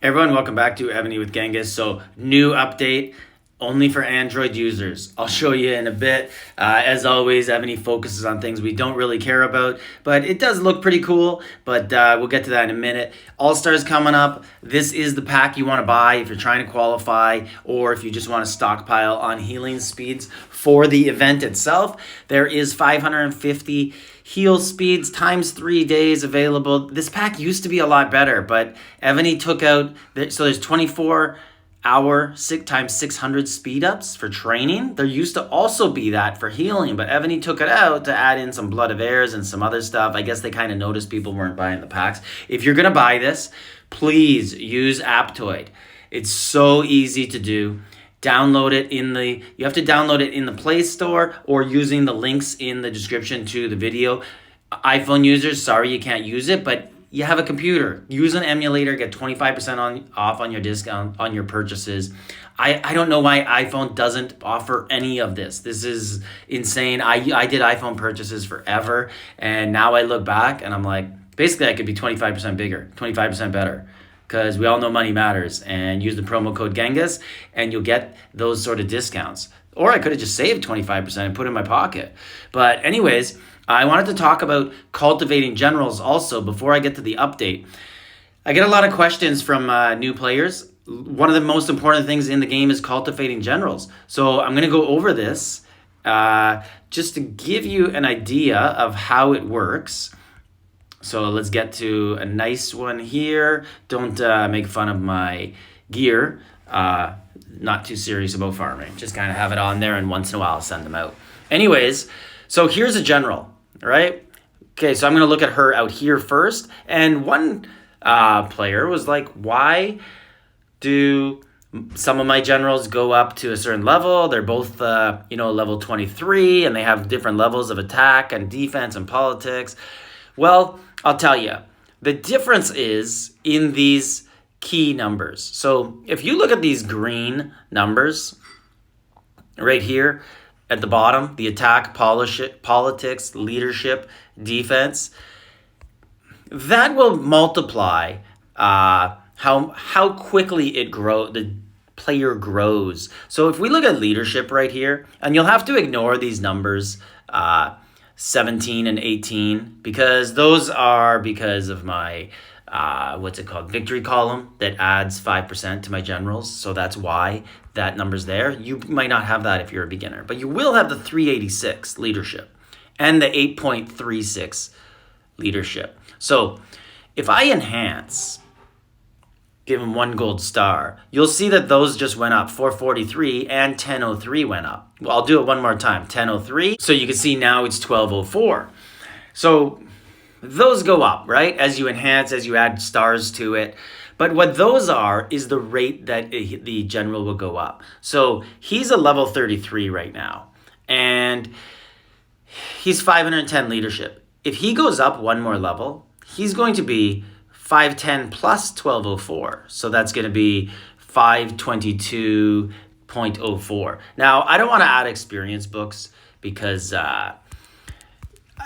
Everyone, welcome back to Evony with Genghis. So, new update, only for Android users. I'll show you in a bit. As always, Evony focuses on things we don't really care about, but it does look pretty cool, but we'll get to that in a minute. All-Stars coming up. This is the pack you want to buy if you're trying to qualify or if you just want to stockpile on healing speeds for the event itself. There is 550 heal speeds times 3 days available. This pack used to be a lot better, but Evony took out, so there's 24-hour times 600 speed ups for training. There used to also be that for healing, but Evony took it out to add in some Blood of Airs and some other stuff. I guess they kind of noticed people weren't buying the packs. If you're going to buy this, please use Apptoide. It's so easy to do. Download it you have to download it in the Play Store or using the links in the description to the video. iPhone users, sorry you can't use it, but you have a computer. Use an emulator, get 25% off on your discount on your purchases. I don't know why iPhone doesn't offer any of this. This is insane. I did iPhone purchases forever, and now I look back and I'm like, basically I could be 25% bigger, 25% better. Because we all know money matters, and use the promo code Genghis and you'll get those sort of discounts. Or I could have just saved 25% and put it in my pocket. But anyways, I wanted to talk about cultivating generals also before I get to the update. I get a lot of questions from new players. One of the most important things in the game is cultivating generals. So I'm going to go over this just to give you an idea of how it works. So let's get to a nice one here. Don't make fun of my gear. Not too serious about farming. Just kind of have it on there, and once in a while I'll send them out. Anyways, so here's a general, right? Okay, so I'm going to look at her out here first. And one player was like, why do some of my generals go up to a certain level? They're both, level 23, and they have different levels of attack and defense and politics. Well, I'll tell you, the difference is in these key numbers. So if you look at these green numbers right here at the bottom, the attack, politics, leadership, defense, that will multiply how quickly the player grows. So if we look at leadership right here, and you'll have to ignore these numbers, 17 and 18, because those are because of my victory column that adds 5% to my generals. So that's why that number's there. You might not have that if you're a beginner, but you will have the 386 leadership and the 8.36 leadership. So if I enhance, give him 1 gold star, you'll see that those just went up. 443 and 1003 went up. Well, I'll do it one more time. 1003. So you can see now it's 1204. So those go up, right? As you enhance, as you add stars to it. But what those are is the rate that the general will go up. So he's a level 33 right now, and he's 510 leadership. If he goes up one more level, he's going to be 510 plus 1204. So that's going to be 522.04. Now, I don't want to add experience books because I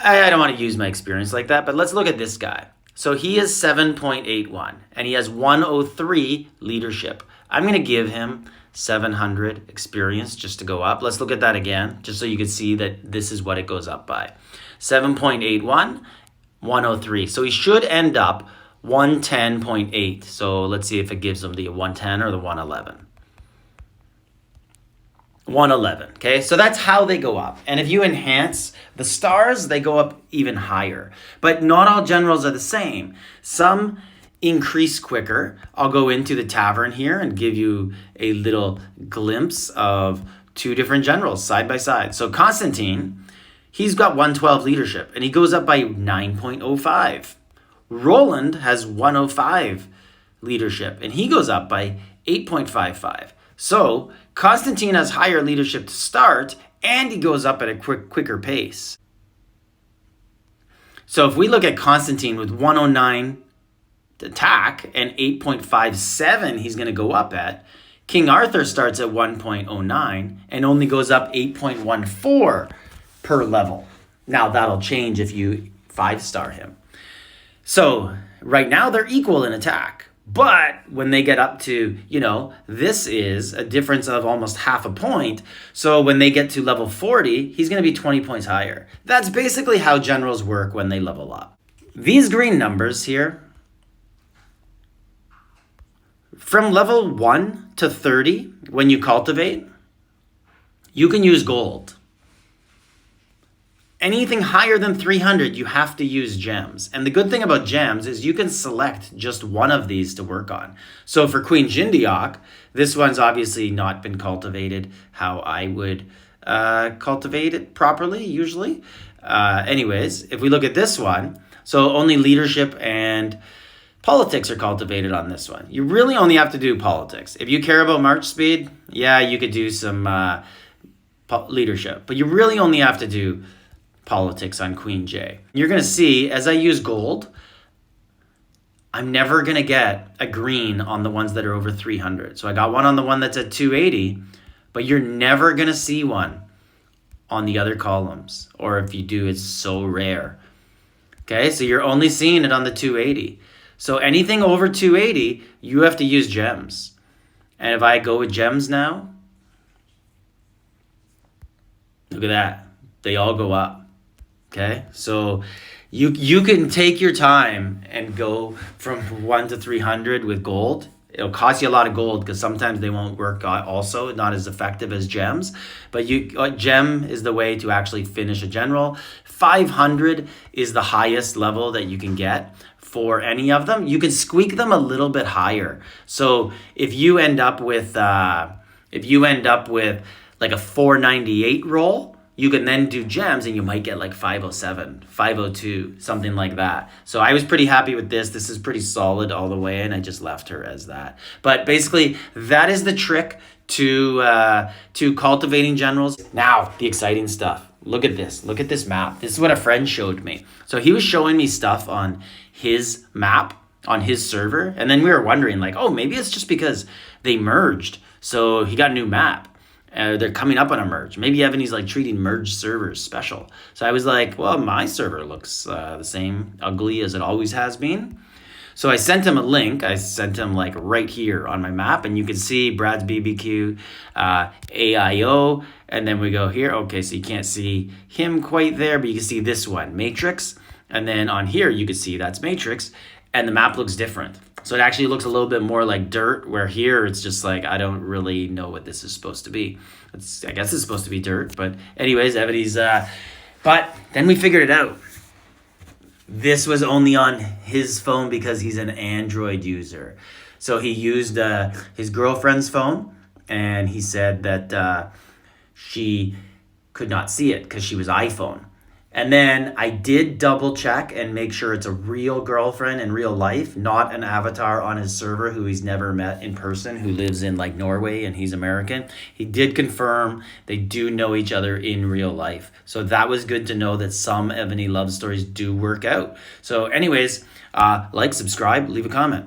don't want to use my experience like that. But let's look at this guy. So he is 7.81 and he has 103 leadership. I'm going to give him 700 experience just to go up. Let's look at that again, just so you can see that this is what it goes up by. 7.81, 103. So he should end up 110.8. So let's see if it gives them the 110 or the 111. 111, okay? So that's how they go up. And if you enhance the stars, they go up even higher. But not all generals are the same. Some increase quicker. I'll go into the tavern here and give you a little glimpse of 2 different generals side by side. So Constantine, he's got 112 leadership, and he goes up by 9.05. Roland has 105 leadership, and he goes up by 8.55. So Constantine has higher leadership to start, and he goes up at a quicker pace. So if we look at Constantine with 109 attack and 8.57 he's going to go up at, King Arthur starts at 1.09 and only goes up 8.14 per level. Now that'll change if you 5-star him. So right now they're equal in attack, But when they get up to, this is a difference of almost half a point. So when they get to level 40, he's going to be 20 points higher. That's basically how generals work when they level up. These green numbers here, from level 1 to 30, when you cultivate, you can use gold. Anything higher than 300, you have to use gems. And the good thing about gems is you can select just one of these to work on. So for Queen Jindiok, this one's obviously not been cultivated how I would cultivate it properly, usually. Anyways, if we look at this one, so only leadership and politics are cultivated on this one. You really only have to do politics. If you care about march speed, yeah, you could do some leadership. But you really only have to do politics on Queen J. You're going to see, as I use gold, I'm never going to get a green on the ones that are over 300. So I got one on the one that's at 280, but you're never going to see one on the other columns. Or if you do, it's so rare. Okay, so you're only seeing it on the 280. So anything over 280, you have to use gems. And if I go with gems now, look at that. They all go up. Okay, so you can take your time and go from 1 to 300 with gold. It'll cost you a lot of gold because sometimes they won't work also, not as effective as gems. But gem is the way to actually finish a general. 500 is the highest level that you can get for any of them. You can squeak them a little bit higher. So if you end up with like a 498 roll, you can then do gems and you might get like 507, 502, something like that. So I was pretty happy with this. This is pretty solid all the way, and I just left her as that. But basically, that is the trick to cultivating generals. Now, the exciting stuff. Look at this. Look at this map. This is what a friend showed me. So he was showing me stuff on his map, on his server, and then we were wondering like, oh, maybe it's just because they merged. So he got a new map. They're coming up on a merge. Maybe Evony's like treating merged servers special. So I was like, well, my server looks the same ugly as it always has been. So I sent him a link. I sent him like right here on my map, and you can see Brad's BBQ, AIO, and then we go here. Okay, so you can't see him quite there, but you can see this one, Matrix. And then on here, you can see that's Matrix, and the map looks different. So it actually looks a little bit more like dirt, where here it's just like, I don't really know what this is supposed to be. I guess it's supposed to be dirt, but anyways, Evony's, but then we figured it out. This was only on his phone because he's an Android user. So he used his girlfriend's phone, and he said that she could not see it because she was iPhone. And then I did double check and make sure it's a real girlfriend in real life, not an avatar on his server who he's never met in person, who lives in like Norway and he's American. He did confirm they do know each other in real life. So that was good to know that some Evony love stories do work out. So anyways, like, subscribe, leave a comment.